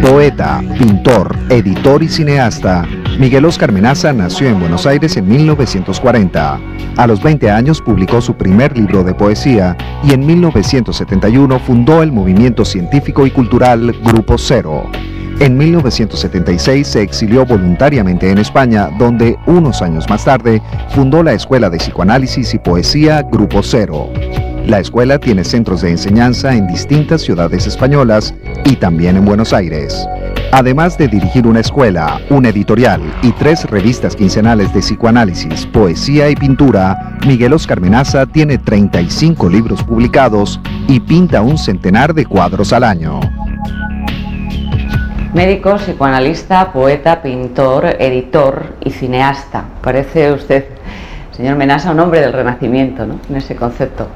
poeta, pintor, editor y cineasta, Miguel Óscar Menaza nació en Buenos Aires en 1940. A los 20 años publicó su primer libro de poesía y en 1971 fundó el movimiento científico y cultural Grupo Cero. En 1976 se exilió voluntariamente en España, donde unos años más tarde fundó la Escuela de Psicoanálisis y Poesía Grupo Cero. La escuela tiene centros de enseñanza en distintas ciudades españolas y también en Buenos Aires. Además de dirigir una escuela, una editorial y 3 revistas quincenales de psicoanálisis, poesía y pintura, Miguel Óscar Menaza tiene 35 libros publicados y pinta un centenar de cuadros al año. Médico, psicoanalista, poeta, pintor, editor y cineasta. Parece usted, señor Menaza, un hombre del Renacimiento, ¿no? En ese concepto.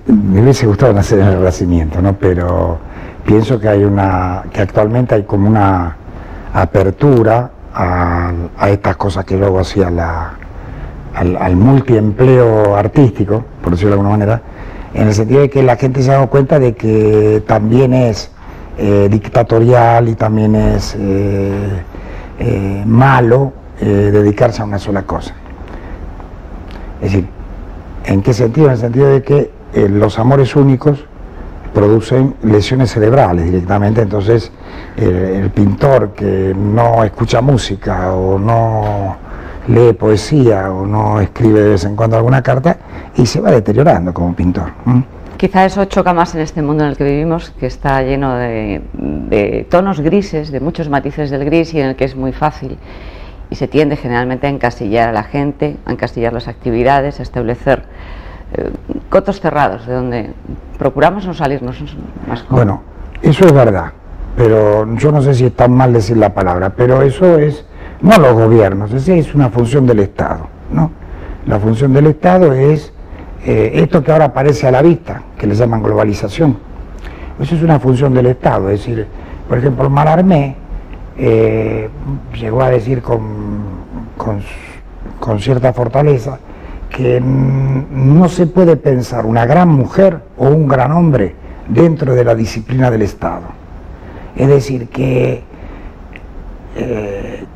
Me hubiese gustado nacer en el Renacimiento, ¿no? Pero pienso que actualmente hay como una apertura a estas cosas que luego hacía al multiempleo artístico, por decirlo de alguna manera, en el sentido de que la gente se ha dado cuenta de que también es dictatorial y también es malo dedicarse a una sola cosa. Es decir, ¿en qué sentido? En el sentido de que los amores únicos producen lesiones cerebrales directamente. Entonces el pintor que no escucha música o no lee poesía o no escribe de vez en cuando alguna carta y se va deteriorando como pintor. Quizá eso choca más en este mundo en el que vivimos, que está lleno de tonos grises, de muchos matices del gris, y en el que es muy fácil y se tiende generalmente a encasillar a la gente, a encasillar las actividades, a establecer cotos cerrados, de donde procuramos no salirnos más cómodos. Bueno, eso es verdad, pero yo no sé si es tan mal decir la palabra, pero eso es, no los gobiernos, es una función del Estado, ¿no? La función del Estado es esto que ahora aparece a la vista, que le llaman globalización. Eso es una función del Estado, es decir, por ejemplo, Mallarmé llegó a decir con cierta fortaleza que no se puede pensar una gran mujer o un gran hombre dentro de la disciplina del Estado. Es decir, que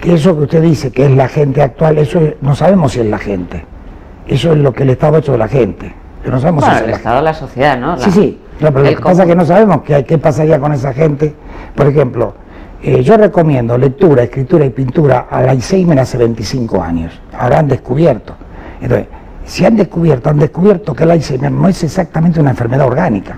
eso que usted dice que es la gente actual, eso no sabemos si es la gente. Eso es lo que el Estado ha hecho de la gente. Pero no sabemos si es el Estado, la sociedad, ¿no? Sí, no, pero lo que pasa es que no sabemos qué pasaría con esa gente. Por ejemplo, yo recomiendo lectura, escritura y pintura al Alzheimer hace 25 años. Ahora han descubierto. Entonces, si han descubierto que el Alzheimer no es exactamente una enfermedad orgánica,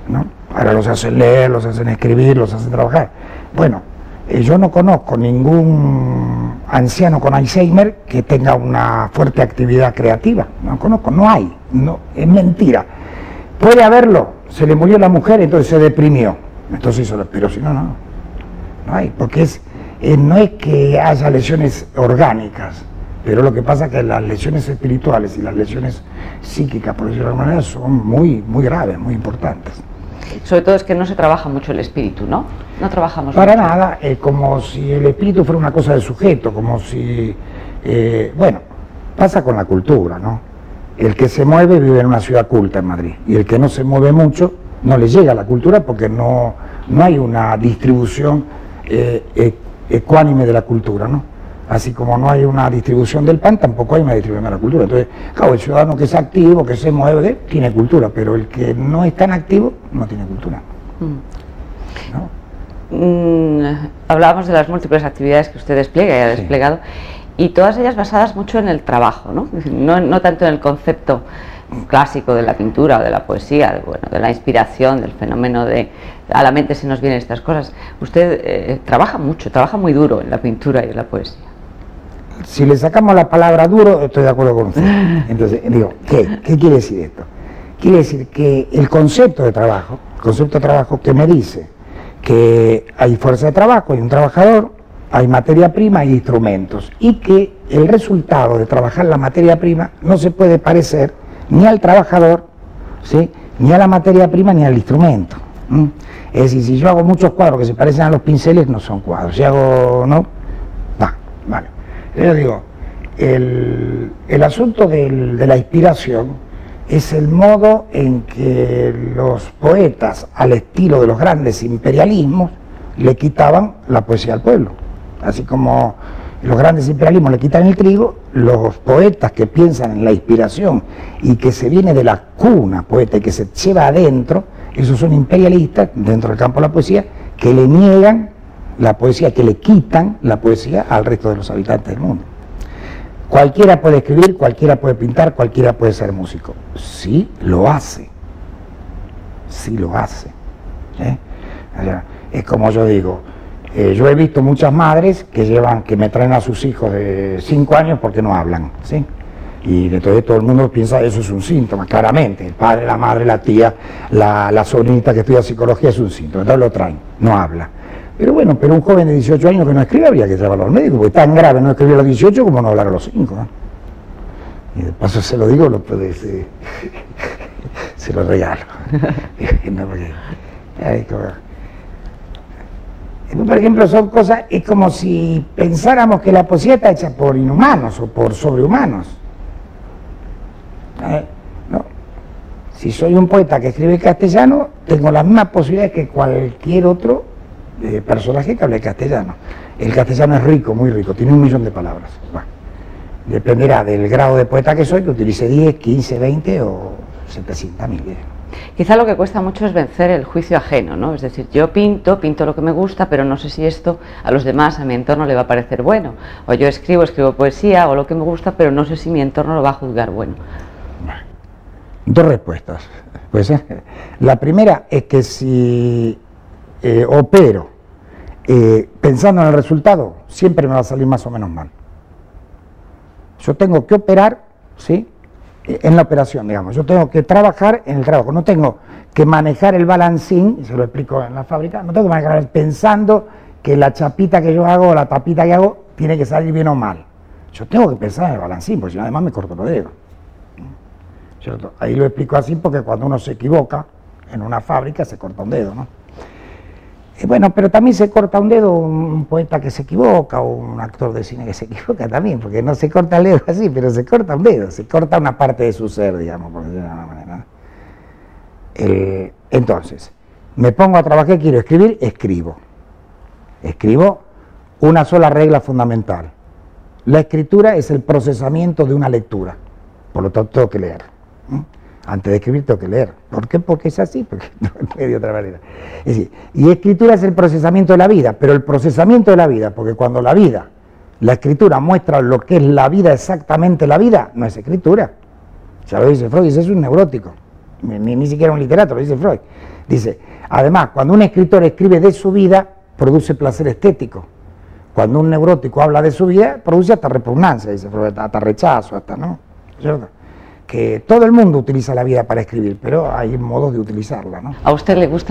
¿no? Ahora los hacen leer, los hacen escribir, los hacen trabajar. Bueno, yo no conozco ningún anciano con Alzheimer que tenga una fuerte actividad creativa. No conozco, no hay, no, es mentira. Puede haberlo, se le murió la mujer, entonces se deprimió. Entonces hizo, pero si no, no hay, porque no es que haya lesiones orgánicas. Pero lo que pasa es que las lesiones espirituales y las lesiones psíquicas, por decirlo de alguna manera, son muy, muy graves, muy importantes. Sobre todo es que no se trabaja mucho el espíritu, ¿no? No trabajamos para mucho. Nada, como si el espíritu fuera una cosa del sujeto, como si... bueno, pasa con la cultura, ¿no? El que se mueve vive en una ciudad culta en Madrid, y el que no se mueve mucho no le llega a la cultura porque no hay una distribución ecuánime de la cultura, ¿no? Así como no hay una distribución del pan, tampoco hay una distribución de la cultura. Entonces, claro, el ciudadano que es activo, que se mueve, tiene cultura, pero el que no es tan activo, no tiene cultura. ¿No? Hablábamos de las múltiples actividades que usted despliega y ha desplegado, y todas ellas basadas mucho en el trabajo, ¿no? No tanto en el concepto clásico de la pintura o de la poesía, de la inspiración, del fenómeno de a la mente se nos vienen estas cosas. Usted trabaja mucho, trabaja muy duro en la pintura y en la poesía. Si le sacamos la palabra duro, estoy de acuerdo con usted. Entonces, digo, ¿qué quiere decir esto? Quiere decir que el concepto de trabajo que me dice que hay fuerza de trabajo, hay un trabajador, hay materia prima, hay instrumentos, y que el resultado de trabajar la materia prima no se puede parecer ni al trabajador, ¿sí?, ni a la materia prima, ni al instrumento. Es decir, si yo hago muchos cuadros que se parecen a los pinceles, no son cuadros. Si hago, ¿no? Vale. Yo digo, el asunto de la inspiración es el modo en que los poetas, al estilo de los grandes imperialismos, le quitaban la poesía al pueblo. Así como los grandes imperialismos le quitan el trigo, los poetas que piensan en la inspiración y que se viene de la cuna poeta y que se lleva adentro, esos son imperialistas dentro del campo de la poesía, que le niegan la poesía, que le quitan la poesía al resto de los habitantes del mundo. Cualquiera puede escribir, cualquiera puede pintar, cualquiera puede ser músico. Sí lo hace. Sí lo hace. O sea, es como yo digo, yo he visto muchas madres que me traen a sus hijos de 5 años porque no hablan, ¿sí? Y entonces todo el mundo piensa eso es un síntoma, claramente. El padre, la madre, la tía, la sobrinita que estudia psicología es un síntoma, entonces lo traen, no habla. Pero bueno, pero un joven de 18 años que no escribe habría que llevarlo al médico, porque es tan grave no escribir a los 18 como no hablar a los 5. Y de paso se lo digo, se lo regalo. Por ejemplo, son cosas, es como si pensáramos que la poesía está hecha por inhumanos o por sobrehumanos. No. Si soy un poeta que escribe castellano, tengo las mismas posibilidades que cualquier otro personaje que hable castellano. El castellano es rico, muy rico, tiene 1 millón de palabras. Bueno, dependerá del grado de poeta que soy, que utilice 10, 15, 20 o 700.000. Quizá lo que cuesta mucho es vencer el juicio ajeno, ¿no? Es decir, yo pinto lo que me gusta, pero no sé si esto a los demás, a mi entorno le va a parecer bueno. O yo escribo poesía o lo que me gusta, pero no sé si mi entorno lo va a juzgar bueno. 2 respuestas. Pues, la primera es que si opero pensando en el resultado, siempre me va a salir más o menos mal. Yo tengo que operar, ¿sí?, en la operación, digamos. Yo tengo que trabajar en el trabajo. No tengo que manejar el balancín, y se lo explico en la fábrica, no tengo que manejar pensando que la chapita que yo hago o la tapita que hago tiene que salir bien o mal. Yo tengo que pensar en el balancín, porque si no, además me corto los dedos. Ahí lo explico así porque cuando uno se equivoca en una fábrica se corta un dedo, ¿no? Bueno, pero también se corta un dedo un poeta que se equivoca o un actor de cine que se equivoca también, porque no se corta el dedo así, pero se corta un dedo, se corta una parte de su ser, digamos, por decirlo de alguna manera. Entonces, me pongo a trabajar, quiero escribir, escribo. Escribo una sola regla fundamental. La escritura es el procesamiento de una lectura, por lo tanto tengo que leer. Antes de escribir tengo que leer. ¿Por qué? Porque es así, porque no hay de otra manera. Es decir, y escritura es el procesamiento de la vida, pero el procesamiento de la vida, porque cuando la escritura muestra lo que es la vida, exactamente la vida, no es escritura. Ya lo dice Freud, dice, es un neurótico, ni siquiera un literato, lo dice Freud. Dice, además, cuando un escritor escribe de su vida, produce placer estético. Cuando un neurótico habla de su vida, produce hasta repugnancia, dice Freud, hasta rechazo, hasta, ¿no? ¿Cierto? Que todo el mundo utiliza la vida para escribir, pero hay modos de utilizarla, ¿no? ¿A usted le gusta